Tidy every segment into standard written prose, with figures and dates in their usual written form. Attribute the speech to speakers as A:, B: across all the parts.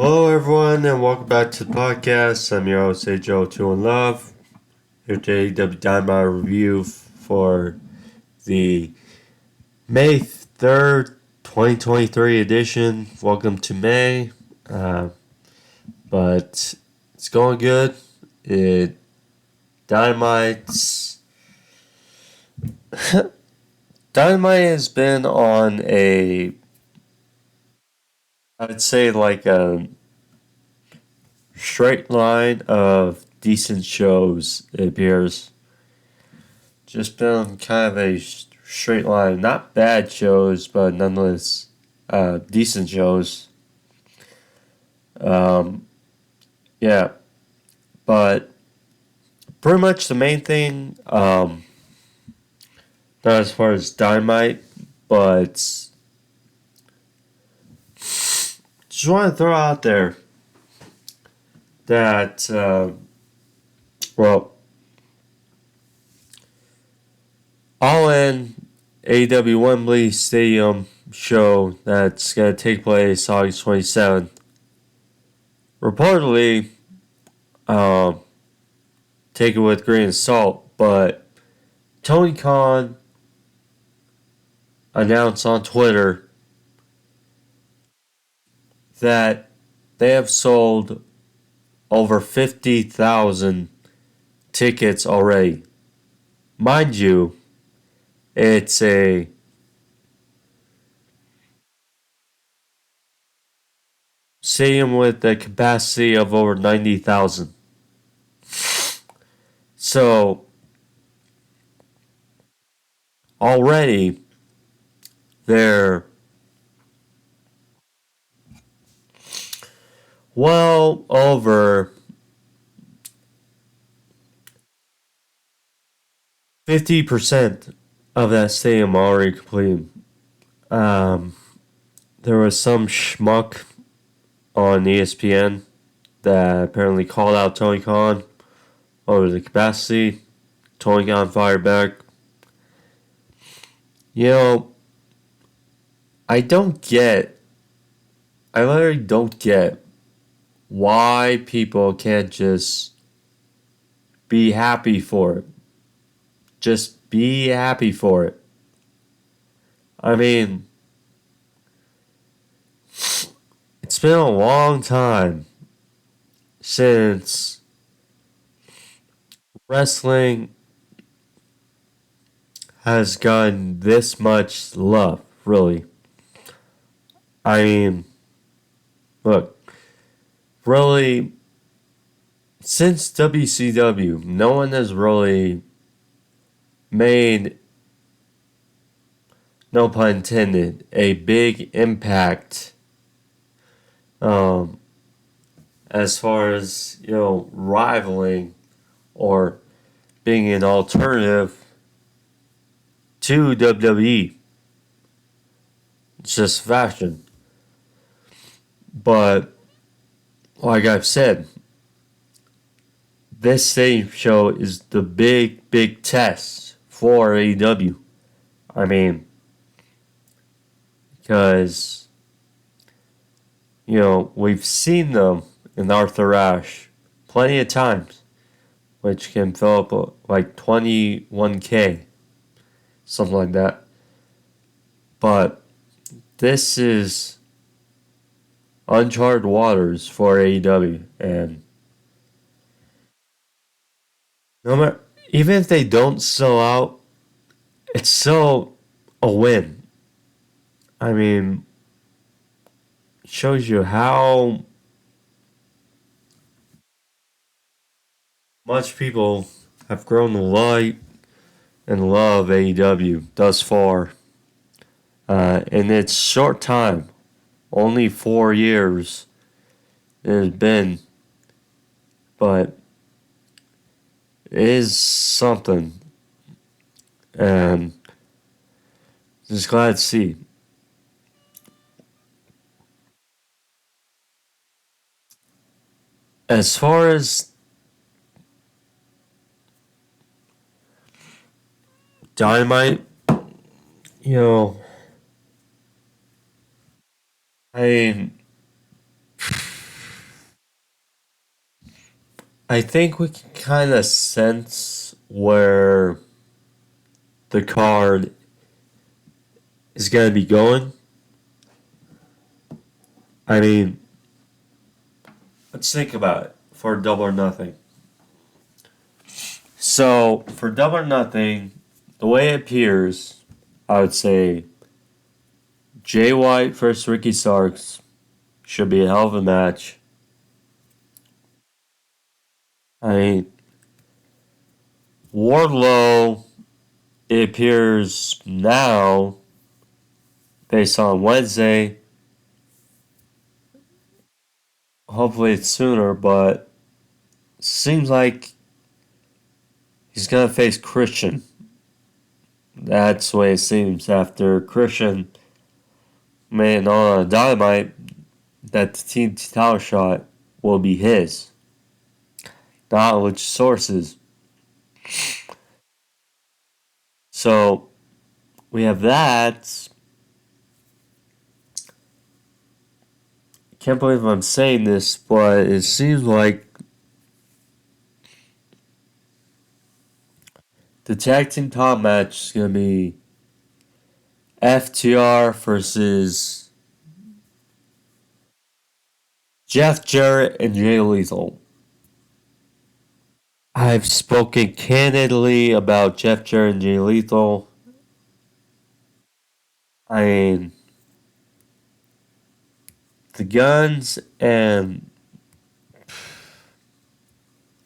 A: Hello, everyone, and welcome back to the podcast. I'm your host, Joe2 in Love. Here today, AEW Dynamite review for the May 3rd, 2023 edition. Welcome to May. But it's going good. Dynamite's Dynamite has been on I'd say like a straight line of decent shows, it appears. Just been kind of a straight line. Not bad shows, but nonetheless decent shows. Um, yeah, but pretty much the main thing, not as far as Dynamite, but just want to throw out there that, well, Allin AEW Wembley Stadium show that's going to take place August 27th. Reportedly, take it with a grain of salt, but Tony Khan announced on Twitter that they have sold over 50,000 tickets already. Mind you, it's a stadium with a capacity of over 90,000. So, already, they're well over 50% of that stadium already completed. There was some schmuck on ESPN that apparently called out Tony Khan over the capacity. Tony Khan fired back. I literally don't get why people can't just be happy for it. Just be happy for it. I mean, it's been a long time since wrestling has gotten this much love, really. I mean, look, really, since WCW, no one has really made, no pun intended, a big impact as far as, rivaling or being an alternative to WWE. It's just fashion. But, like I've said, this same show is the big test for AEW. I mean, because, we've seen them in Arthur Ashe plenty of times, which can fill up like 21K, something like that. But this is uncharted waters for AEW, and no matter, even if they don't sell out, it's still a win. I mean, it shows you how much people have grown to like and love AEW thus far. In its short time, only 4 years it has been, but it is something, and just glad to see. As far as Dynamite, you know, I mean, I think we can kind of sense where the card is going to be going. I mean, let's think about it for Double or Nothing. So, for Double or Nothing, the way it appears, I would say Jay White versus Ricky Starks should be a hell of a match. I mean, Wardlow, it appears now, based on Wednesday. Hopefully it's sooner, but seems like he's going to face Christian. That's the way it seems after Christian made on a Dynamite that the TNT title shot will be his. Not which sources. So we have that. Can't believe I'm saying this, but it seems like the tag team top match is going to be FTR versus Jeff Jarrett and Jay Lethal. I've spoken candidly about Jeff Jarrett and Jay Lethal. I mean, the Guns and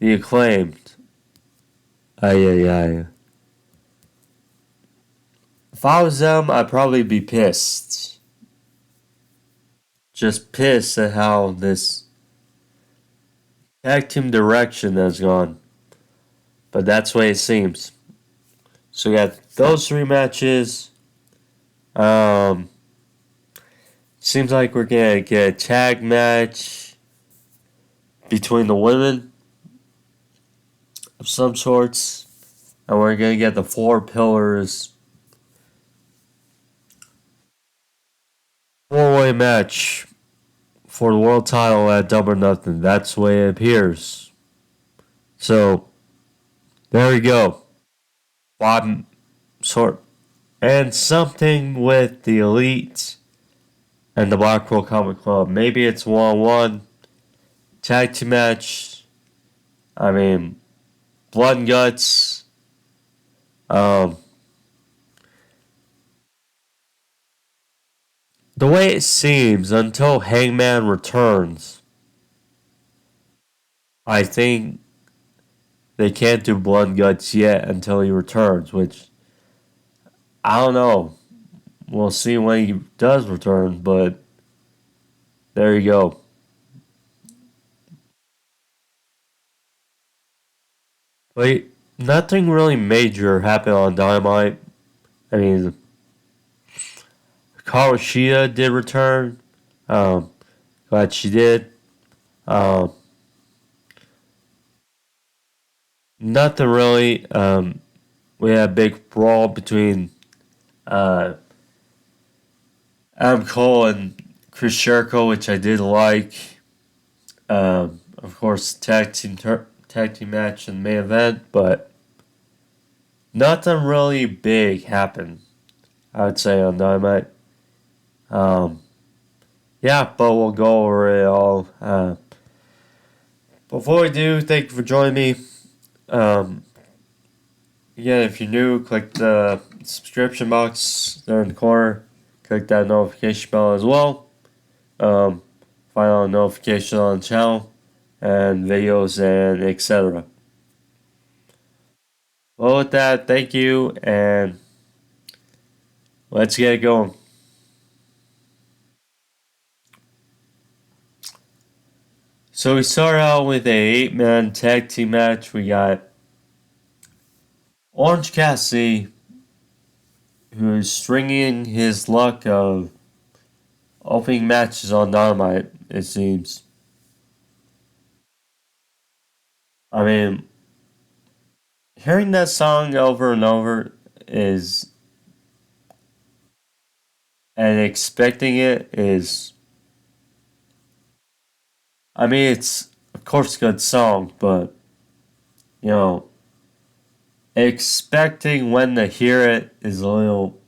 A: the Acclaimed. Ay. If I was them, I'd probably be pissed. Just pissed at how this tag team direction has gone. But that's the way it seems. So we got those three matches. Seems like we're gonna get a tag match between the women of some sorts. And we're gonna get the four pillars four-way match for the world title at Double or Nothing. That's the way it appears. So there we go. Bottom sort and something with the Elite and the Blackpool Comic Club. Maybe it's 1-on-1 tag team match. I mean, blood and guts. The way it seems, until Hangman returns, I think they can't do blood and guts yet until he returns, which I don't know. We'll see when he does return, but there you go. Wait, nothing really major happened on Dynamite. I mean, Kawashita did return. Um, Glad she did. Um, Nothing really. We had a big brawl between uh, Adam Cole and Chris Jericho, which I did like. Of course, tag team match in the main event, but nothing really big happened. I would say on Dynamite. Um, yeah, but we'll go over it all. Before we do, thank you for joining me. Again, if you're new, click the subscription box there in the corner. Click that notification bell as well. Find out notifications on the channel and videos and etc. Well, with that, thank you and let's get it going. So we start out with a 8-man tag team match. We got Orange Cassidy, who is stringing his luck of opening matches on Dynamite, it seems. I mean, hearing that song over and over is, and expecting it is, I mean, it's, of course, a good song, but you know, expecting when to hear it is a little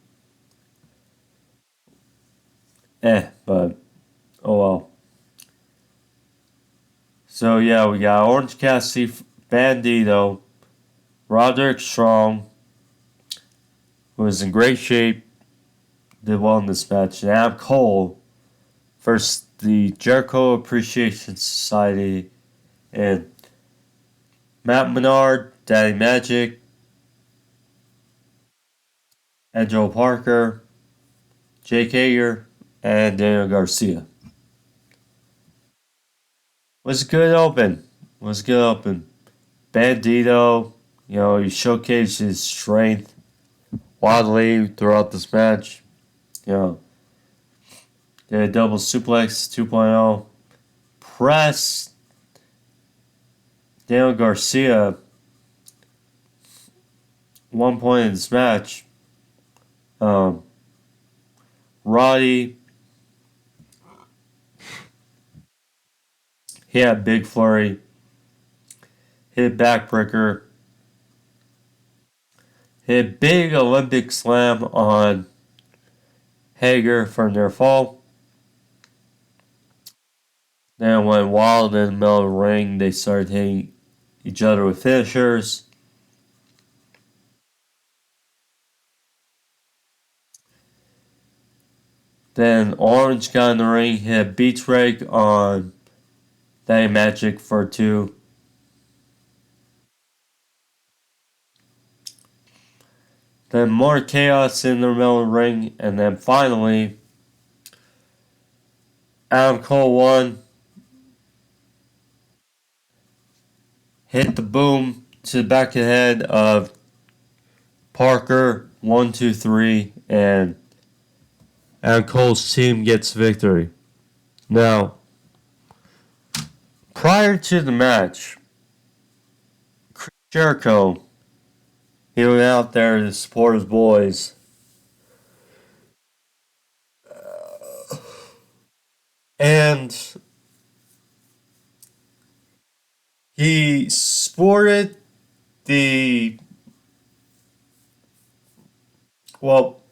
A: but oh well. So yeah, we got Orange Cassidy, Bandido, Roderick Strong, who was in great shape, did well in this match, and Adam Cole versus the Jericho Appreciation Society and Matt Menard, Daddy Magic, Angelo Parker, Jake Hager, and Daniel Garcia. Was a good open. Was a good open. Bandido, he showcased his strength wildly throughout this match. Did a double suplex 2.0. Press Daniel Garcia 1 point in this match. Roddy, he had big flurry. Hit backbreaker. Hit big Olympic slam on Hager for near fall. Then went wild in the middle of the ring. They started hitting each other with finishers. Then Orange got in the ring, hit a beach rake on Daddy Magic for 2. Then more chaos in the middle of the ring, and then finally, Adam Cole won. Hit the boom to the back of the head of Parker, 1, 2, 3, and Adam Cole's team gets victory. Now, prior to the match, Chris Jericho, he went out there to support his boys. And he sported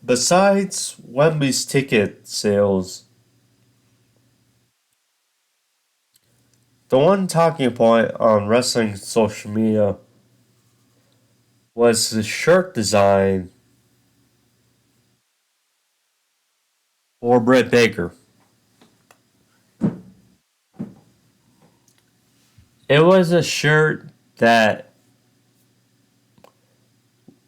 A: besides Wembley's ticket sales, the one talking point on wrestling social media was the shirt design for Britt Baker. It was a shirt that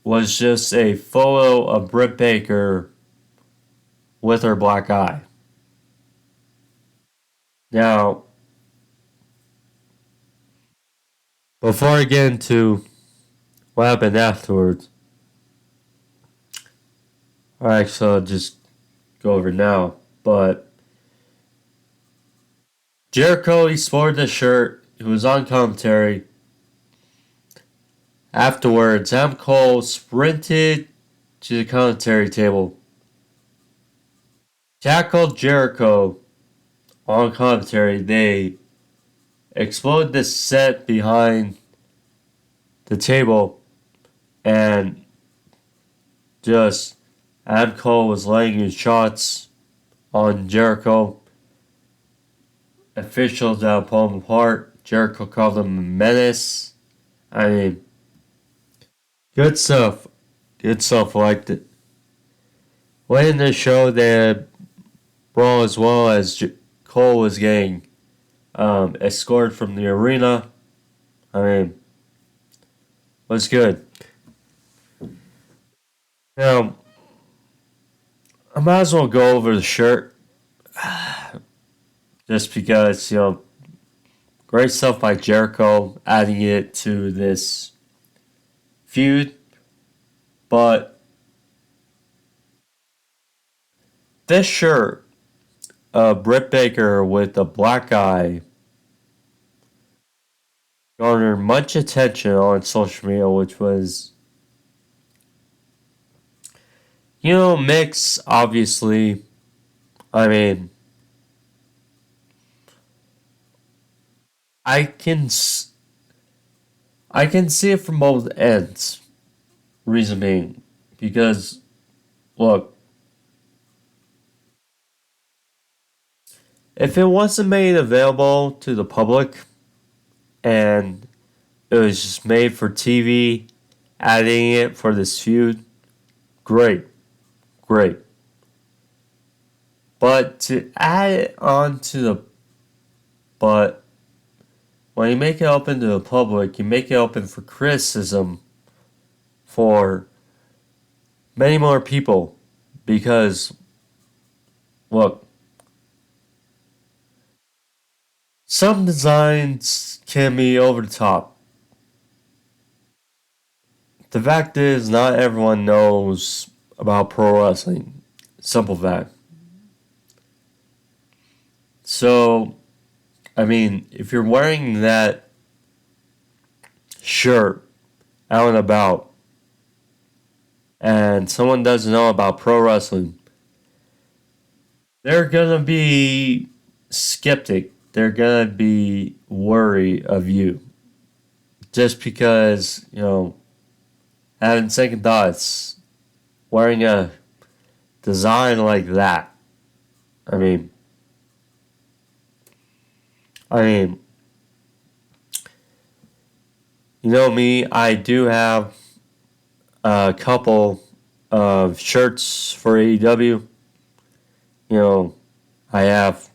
A: was just a photo of Britt Baker with her black eye. Now, before I get into what happened afterwards, I'll just go over now. But Jericho, he sported the shirt. He was on commentary. Afterwards, Adam Cole sprinted to the commentary table, tackled Jericho on commentary. They exploded the set behind the table, and just Adam Cole was laying his shots on Jericho. Officials that pulled him apart. Jericho called him a menace. I mean, good stuff. Good stuff. Liked it. Late in the show, they had brawl as well as Cole was getting escorted from the arena. I mean, was good. Now, I might as well go over the shirt. Just because, great stuff by Jericho, adding it to this feud. But this shirt, Britt Baker with the black eye, garnered much attention on social media, which was, mixed, obviously. I mean, I I can see it from both ends. Reason being, because look, if it wasn't made available to the public and it was just made for TV, adding it for this feud, great, great. But to add it onto the, but when you make it open to the public, you make it open for criticism for many more people. Because, look, some designs can be over the top. The fact is, not everyone knows about pro wrestling. Simple fact. So, I mean, if you're wearing that shirt out and about, and someone doesn't know about pro wrestling, they're gonna be skeptic. They're gonna be worried of you. Just because, having second thoughts, wearing a design like that. I mean, you know me, I do have a couple of shirts for AEW. I have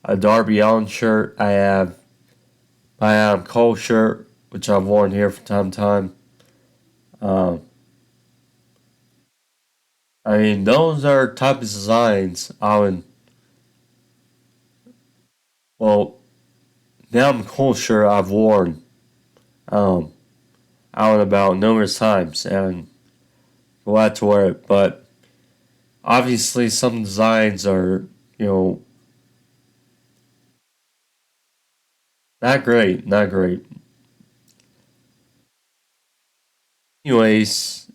A: a Darby Allin shirt. I have my Adam Cole shirt, which I've worn here from time to time. Um, those are type of designs well, the Adam Cole shirt I've worn um, out and about numerous times and glad to wear it. But obviously, some designs are, not great, not great. Anyways,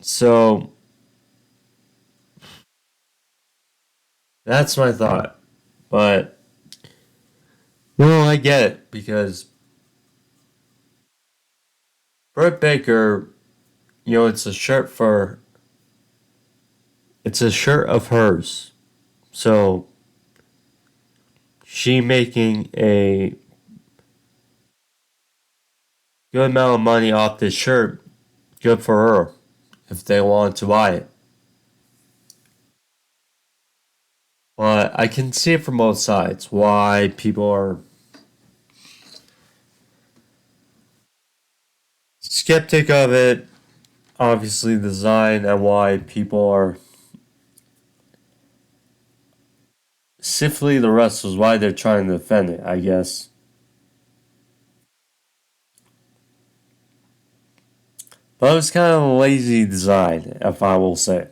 A: so that's my thought. But, I get it because Britt Baker, it's it's a shirt of hers. So, she making a good amount of money off this shirt, good for her if they want to buy it. But I can see it from both sides why people are skeptic of it, obviously the design, and why people are simply the wrestlers, why they're trying to defend it, I guess. But it was kind of a lazy design, if I will say.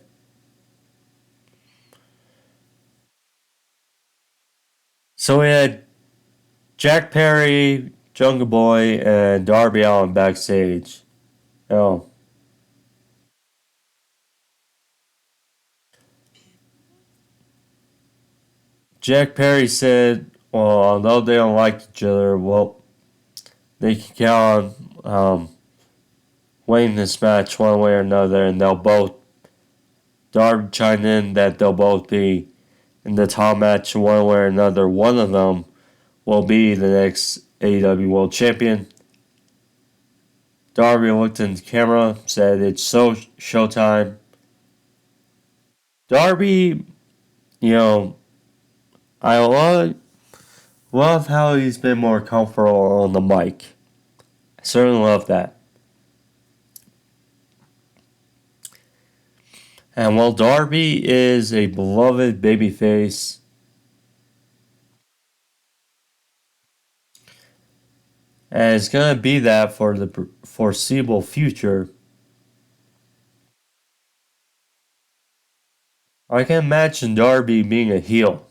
A: So we had Jack Perry, Jungle Boy, and Darby Allin backstage. You Jack Perry said, well, although they don't like each other, well, they can count on winning this match one way or another, and Darby chimed in that they'll both be in the top match one way or another. One of them will be the next AEW World Champion. Darby looked in the camera, said it's so showtime. Darby, I love how he's been more comfortable on the mic. I certainly love that. And while Darby is a beloved babyface, and it's going to be that for the foreseeable future, I can imagine Darby being a heel.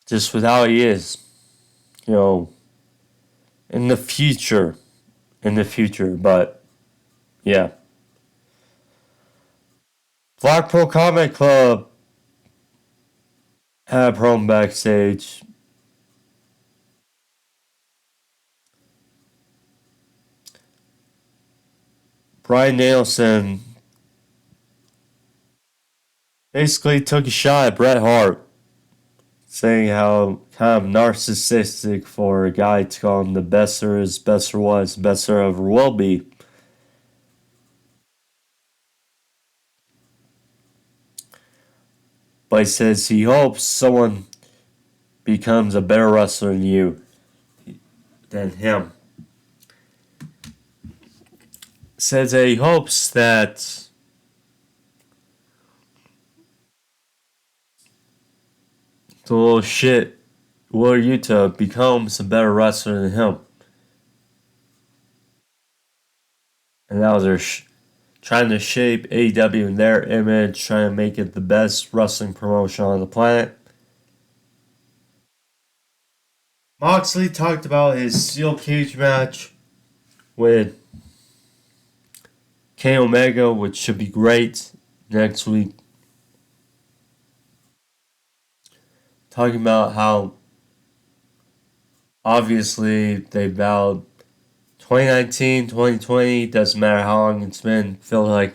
A: Just with how he is. In the future. But, yeah. Blackpool Combat Club had a promo backstage. Bryan Danielson basically took a shot at Bret Hart, saying how kind of narcissistic for a guy to call him the best there is, best there was, best there ever will be. But he says he hopes someone becomes a better wrestler than him. Says that he hopes that the little shit Will Yuta becomes a better wrestler than him. And now they're trying to shape AEW in their image, trying to make it the best wrestling promotion on the planet. Moxley talked about his steel cage match with Kenny Omega, which should be great next week. Talking about how obviously they vowed 2019, 2020, doesn't matter how long it's been, feel like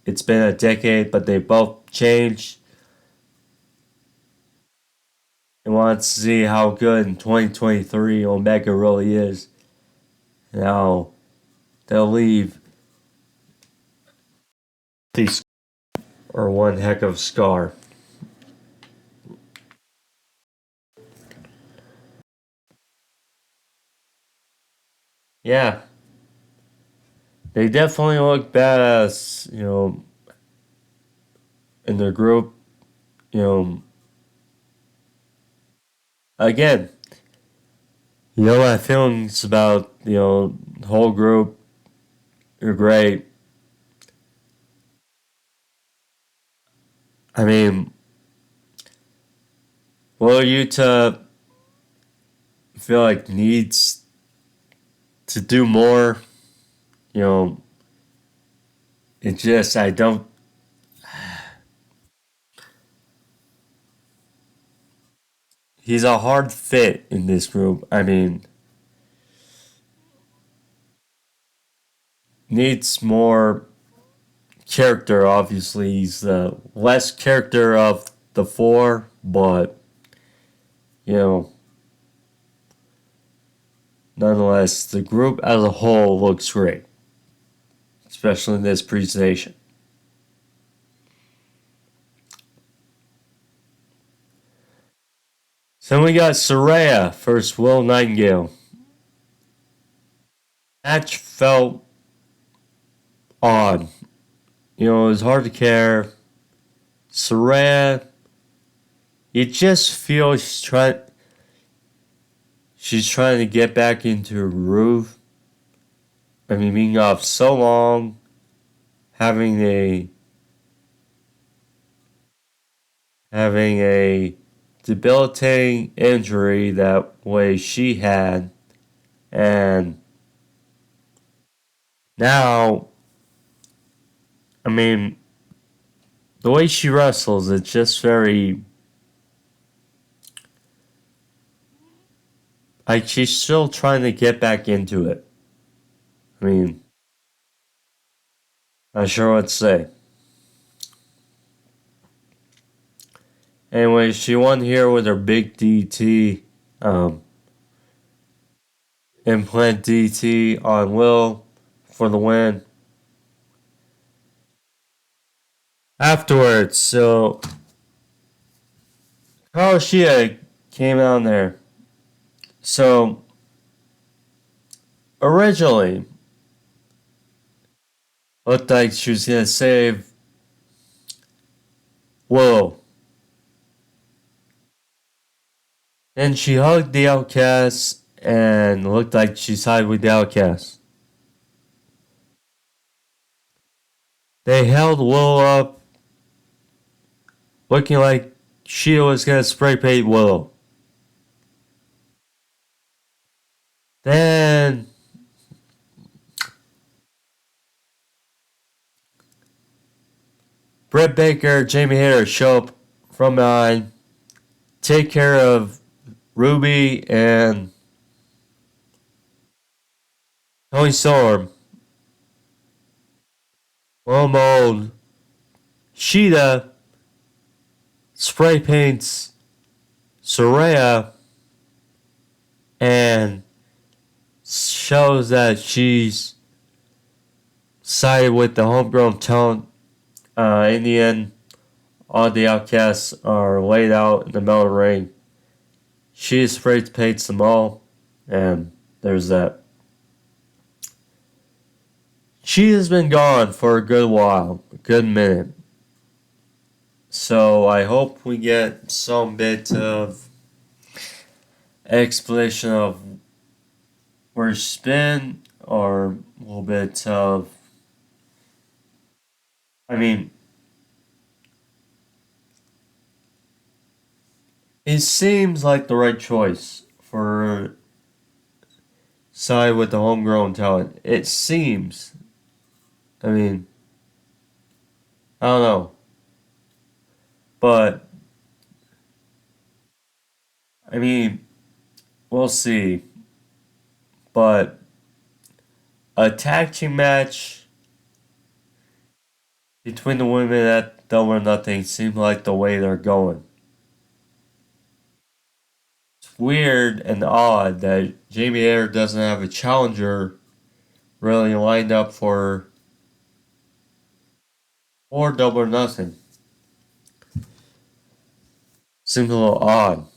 A: it's been a decade, but they both changed. And wants to see how good in 2023 Omega really is. Now they'll leave these or one heck of a scar. Yeah. They definitely look badass, in their group. Again, my feelings about, the whole group are great. I mean, Will Yuta feel like needs to do more. It just, I don't. He's a hard fit in this group. I mean, needs more character, obviously. He's the less character of the four, but, nonetheless, the group as a whole looks great, especially in this presentation. So we got Saraya versus Will Nightingale. Match felt odd. It was hard to care. Saraya, you just feel she's trying to get back into her groove. I mean, being off so long, having a debilitating injury that way she had, and now, I mean, the way she wrestles, it's just very, like, she's still trying to get back into it. I mean, not sure what to say. Anyway, she won here with her big DT, implant DT on Will for the win. Afterwards, so Carl Shia came down there. So originally, looked like she was gonna save Willow. Then she hugged the outcast and looked like she sided with the outcast. They held Willow up, looking like Shia was gonna spray paint Willow. Then Britt Baker, Jamie Hayter show up from behind, take care of Ruby and Tony Storm. Momo Sheeta spray paints Saraya and shows that she's sided with the homegrown talent. In the end, all the outcasts are laid out in the middle of the ring. She spray paints them all, and there's that. She has been gone for a good while, a good minute. So I hope we get some bit of explanation of where she's been, or a little bit of. I mean, it seems like the right choice for side with the homegrown talent. It seems. I mean, I don't know. But, I mean, we'll see. But a tag team match between the women at Double or Nothing seems like the way they're going. It's weird and odd that Jamie Ayer doesn't have a challenger really lined up for Double or Nothing. Seems a little odd.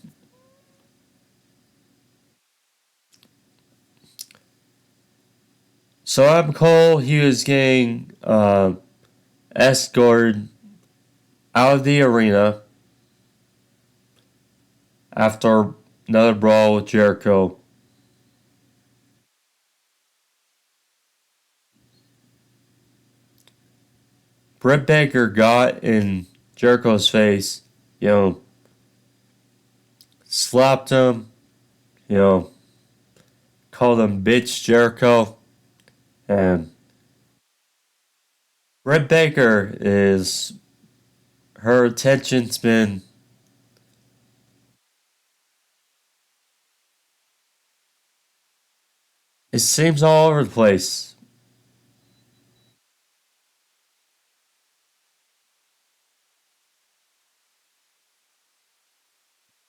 A: So Adam Cole, he was getting escorted out of the arena after another brawl with Jericho. Britt Baker got in Jericho's face, slapped him, called him bitch Jericho, and Britt Baker her attention's been it seems all over the place.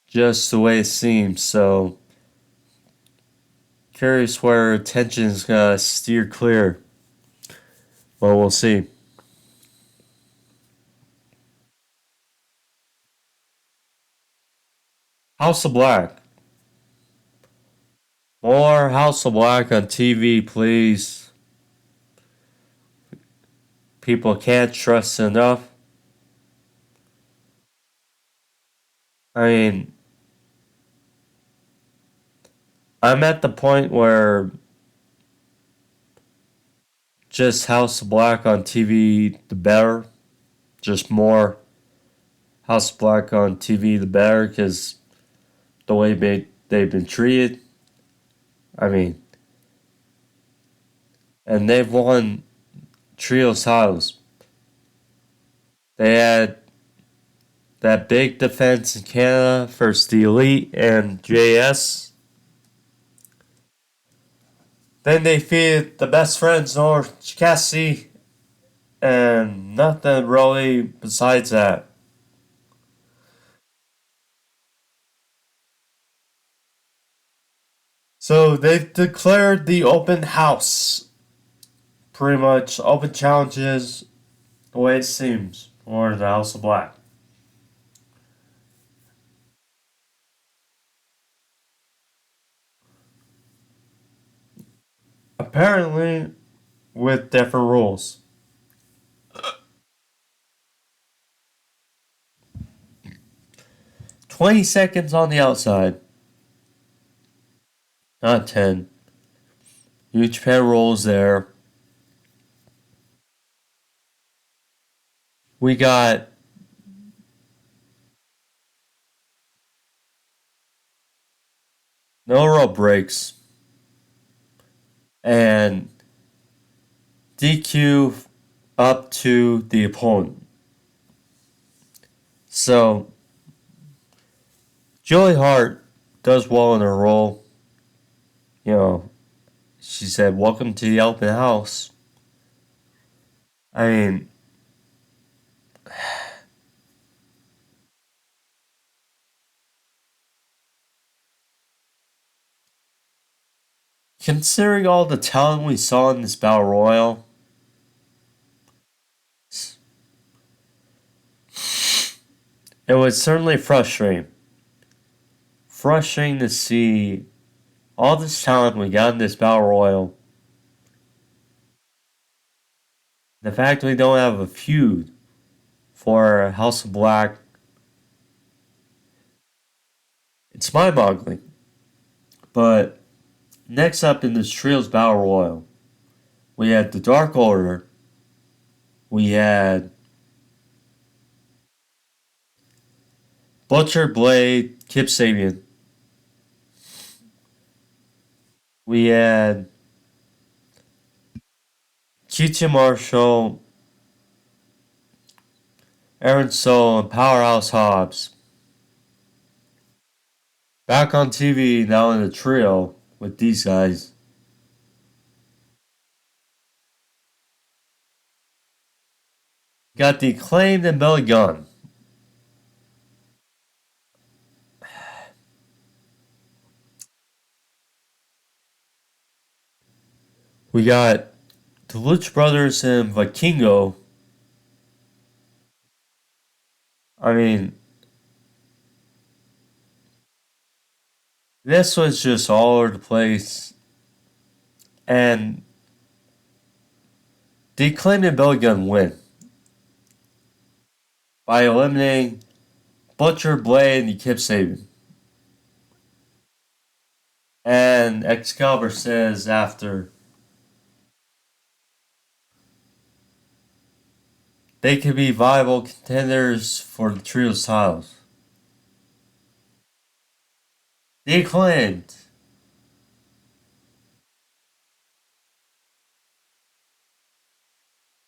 A: Just the way it seems, so curious where attention's gonna steer clear. Well, we'll see. House of Black. More House of Black on TV, please. People can't trust enough. I mean, I'm at the point where just House of Black on TV, the better. Just more House of Black on TV, the better, because the way they've been treated. I mean, and they've won trios titles. They had that big defense in Canada versus the Elite and JS. Then they defeated the best friends, North Cassidy, and nothing really besides that. So they've declared the open house. Pretty much open challenges the way it seems for the House of Black. Apparently with different rules. 20 seconds on the outside. Not 10. New Japan rules there. We got no rope breaks. And DQ up to the opponent. So, Julie Hart does well in her role. She said, "Welcome to the open house." I mean, considering all the talent we saw in this Battle Royal, it was certainly frustrating. Frustrating to see all this talent we got in this Battle Royal. The fact we don't have a feud for House of Black, it's mind-boggling. But next up in this Trios Battle Royal, we had the Dark Order. We had Butcher, Blade, Kip Sabian. We had QT Marshall, Aaron Soul, and Powerhouse Hobbs. Back on TV now in the trio with these guys. Got the Acclaimed and Billy Gunn. We got the Lucha Brothers and Vikingo. I mean, this was just all over the place. And the Acclaimed and Billy Gunn win by eliminating Butcher, Blade, and Kip Sabian. And Excalibur says after they can be viable contenders for the Trios titles. The Acclaimed.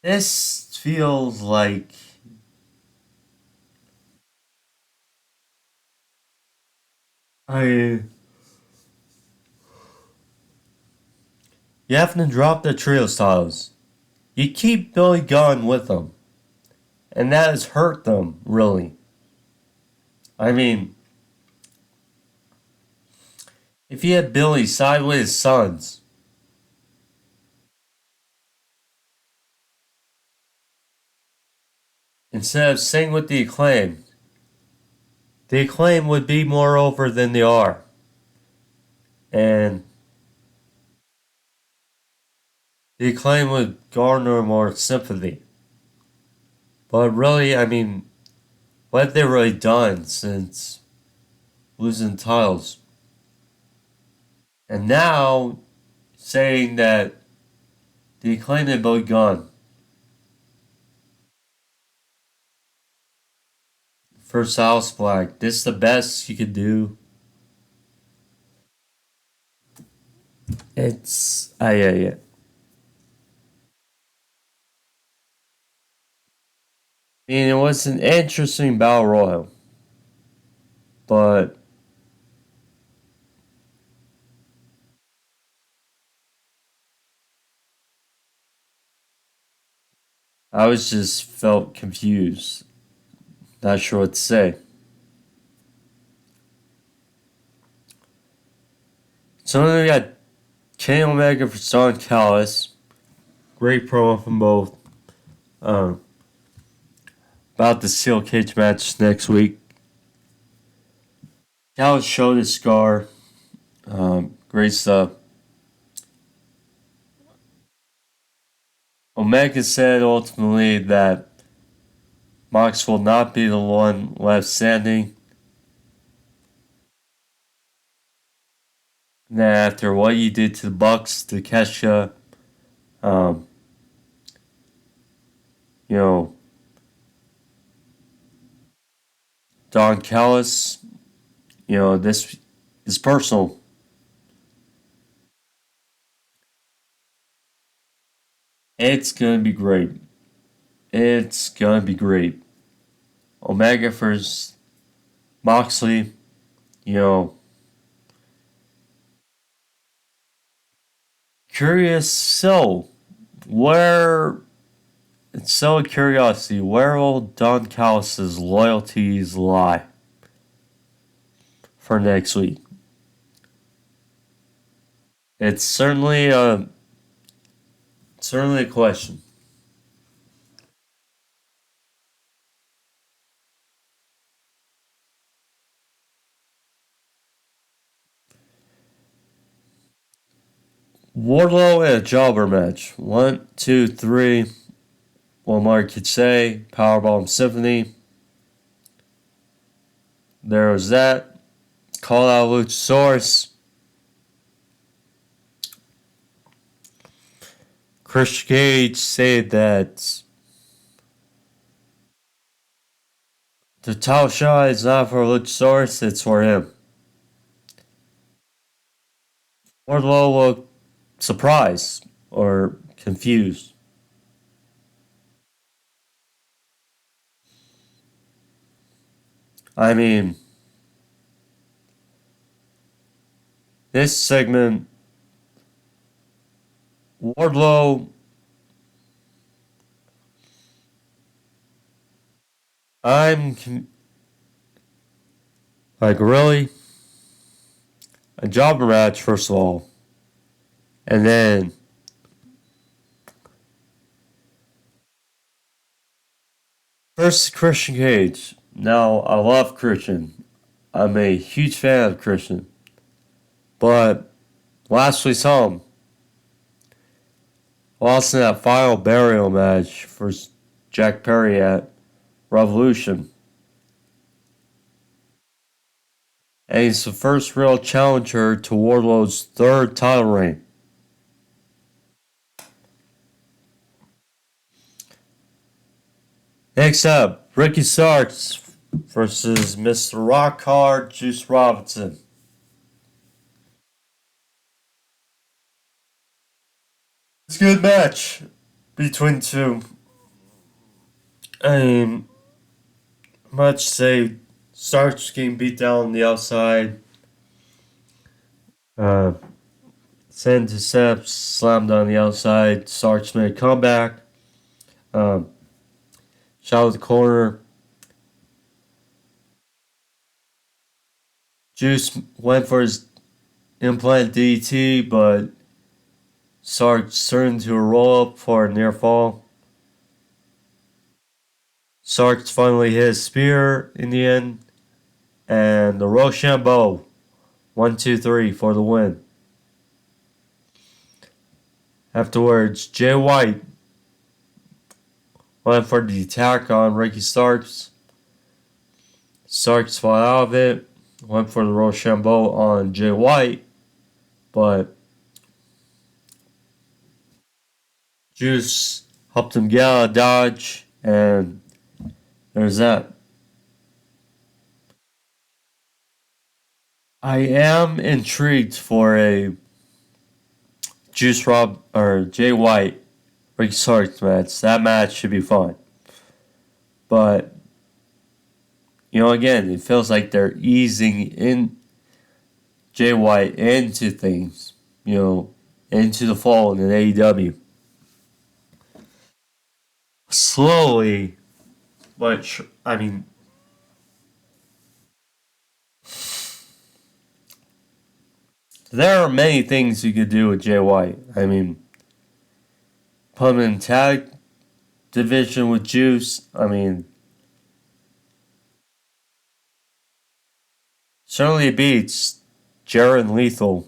A: This feels like you have to drop the Trios titles. You keep Billy Gunn with them. And that has hurt them, really. I mean, if you had Billy side with his sons, instead of staying with the Acclaim would be more over than they are. And the Acclaim would garner more sympathy. But really, I mean, what have they really done since losing titles? And now, saying that the Acclaim had Billy Gunn for South Black, this is the best you could do. It's yeah. I mean, it was an interesting battle royal, but I was just felt confused, not sure what to say. So then we got Kenny Omega for Don Callis. Great promo from both. About the steel cage match next week. Callis showed his scar. Great stuff. Omega said ultimately that Mox will not be the one left standing. And then after what you did to the Bucks, to Kesha, you know, Don Callis, you know, this is personal. It's gonna be great. It's gonna be great. Omega versus Moxley, you know. Curious, so where it's still a curiosity. Where will Don Callis' loyalties lie for next week? It's certainly a question. Wardlow and a jobber match. 1, 2, 3. What Mark could say. Powerbomb Symphony. There was that. Call out Luchasaurus. Chris Cage said that the title shot is not for Luchasaurus, it's for him. Wardlow looked surprised or confused. I mean, this segment, Wardlow, I'm like, really? A jobber match, first of all. And then, first, Christian Cage. Now, I love Christian. I'm a huge fan of Christian. But last we saw him, lost in that final burial match for Jack Perry at Revolution. And he's the first real challenger to Wardlow's third title reign. Next up, Ricky Starks versus Mr. Rock Hard Juice Robinson. It's a good match between two. I mean, much say Starks getting beat down on the outside. Uh, Send to steps, slammed on the outside. Starks made a comeback. Shot with the corner. Juice went for his implant DT, but Starks turned to a roll up for a near fall. Starks finally hit his spear in the end. And the Rochambeau. 1, 2, 3 for the win. Afterwards, Jay White went for the attack on Ricky Starks. Starks fought out of it. Went for the Rochambeau on Jay White. But Juice helped him get out of dodge. And there's that. I am intrigued for a Juice Rob or Jay White Ricky Starks match. That match should be fun. But again, it feels like they're easing in Jay White into things, into the fall in AEW. Slowly, but I mean, there are many things you could do with Jay White. I mean, put him in tag division with Juice. I mean, certainly beats Jarrett and Lethal.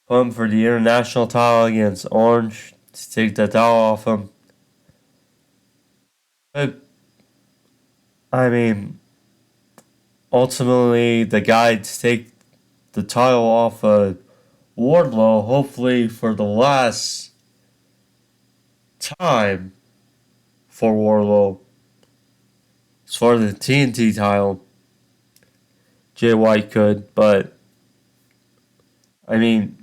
A: Put him for the international title against Orange to take that title off him. But, I mean, ultimately, the guy to take the title off of Wardlow, hopefully for the last time for Wardlow, as far as the TNT title, Jay White could, but I mean,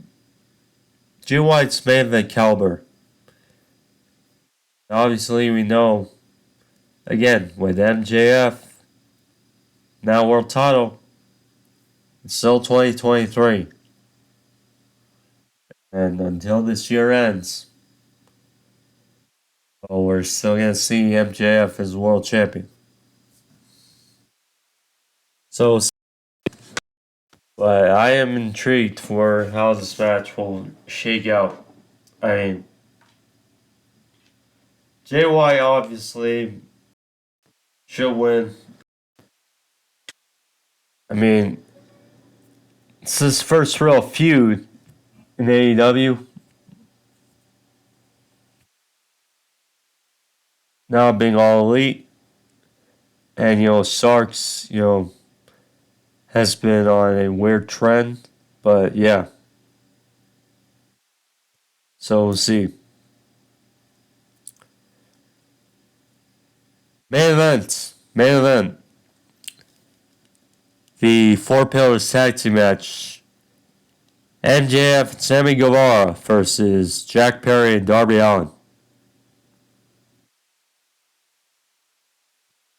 A: Jay White's main event caliber. Obviously, we know, again, with MJF, now world title, it's still 2023. And until this year ends, Oh, we're still gonna see MJF as world champion. So, but I am intrigued for how this match will shake out. I mean, JY obviously should win. I mean, it's his first real feud in AEW. Now being all elite, and Sark's has been on a weird trend, but yeah. So we'll see. Main event. The Four Pillars Tag Team match. MJF and Sammy Guevara versus Jack Perry and Darby Allin.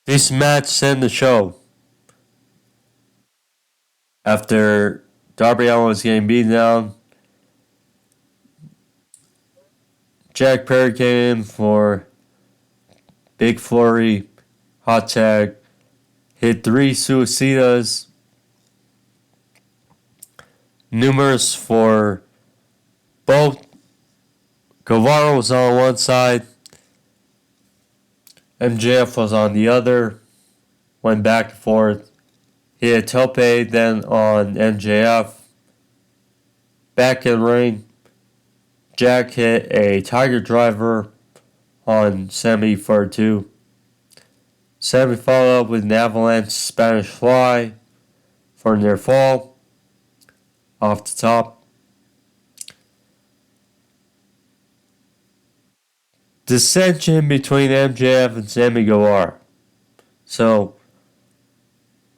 A: This match ended the show after Darby Allin was getting beaten down. Jack Perry came in for big flurry, hot tag, hit 3 suicidas, numerous for both. Guevara was on one side, MJF was on the other, went back and forth. He hit Tope then on MJF. Back in the ring, Jack hit a Tiger Driver on Sammy for 2. Sammy followed up with an avalanche Spanish Fly for a near fall off the top. Dissension between MJF and Sammy Guevara. So,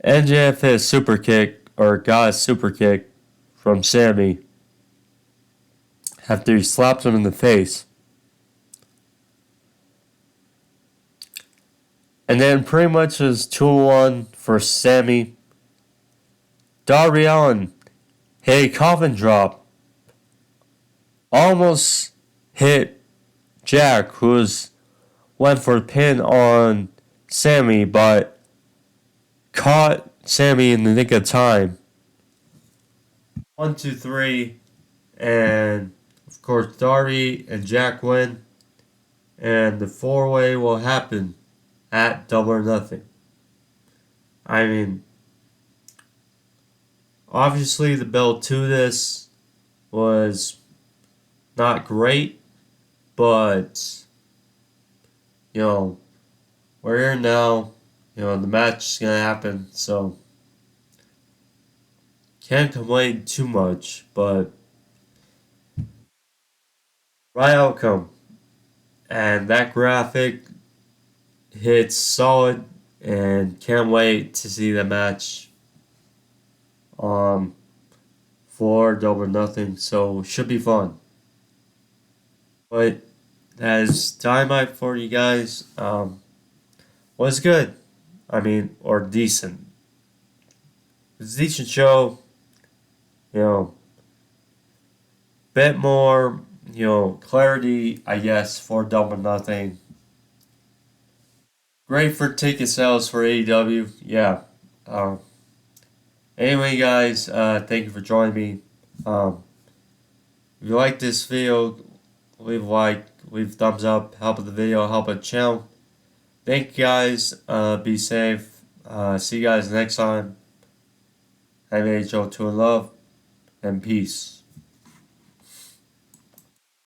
A: MJF hit a super kick, or got a super kick from Sammy after he slapped him in the face. And then pretty much was 2-1 for Sammy. Darby Allin hit a coffin drop. Almost hit Jack, who went for a pin on Sammy, but caught Sammy in the nick of time. 1, 2, 3, and of course Darby and Jack win, and the 4-way will happen at Double or Nothing. I mean, obviously the build to this was not great, but we're here now. The match is gonna happen, so can't complain too much, but right outcome. And that graphic hits solid, and can't wait to see the match for Double or Nothing, so should be fun. But that is Dynamite for you guys. Was good. I mean, or decent. It's a decent show. Bit more, clarity, I guess, for Double or Nothing. Great for ticket sales for AEW. Yeah. Anyway, guys, thank you for joining me. If you like this video, leave a like, leave a thumbs up, help with the video, help with the channel. Thank you guys. Be safe. See you guys next time. I'm HO2 in love and peace.